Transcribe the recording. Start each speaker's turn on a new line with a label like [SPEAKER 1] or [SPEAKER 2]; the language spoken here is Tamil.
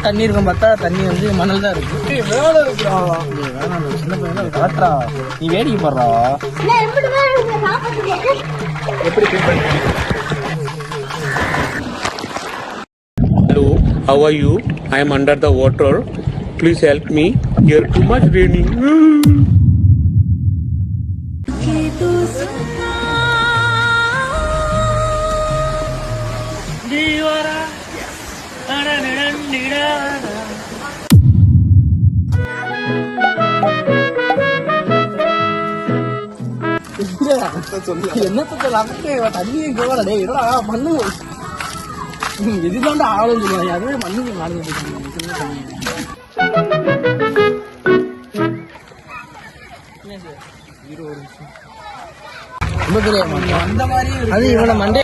[SPEAKER 1] தண்ணி இருக்கும் பார்த்தா தண்ணி வந்து மணல் தான் இருக்கு. சின்ன பையன் காட்டுறா, நீ வேடிக்கை போடுறா. எப்படி
[SPEAKER 2] Hello, how are you? I am under the water. Please help me. Here too much raining.
[SPEAKER 1] என்ன தண்ணி டே என்னடா மண்ணு இதுதான்டா ஆளும் சொல்லுவாங்க. அதுவே மண்ணு ரொம்ப பெரிய அந்த மாதிரி அது இவனை மண்டே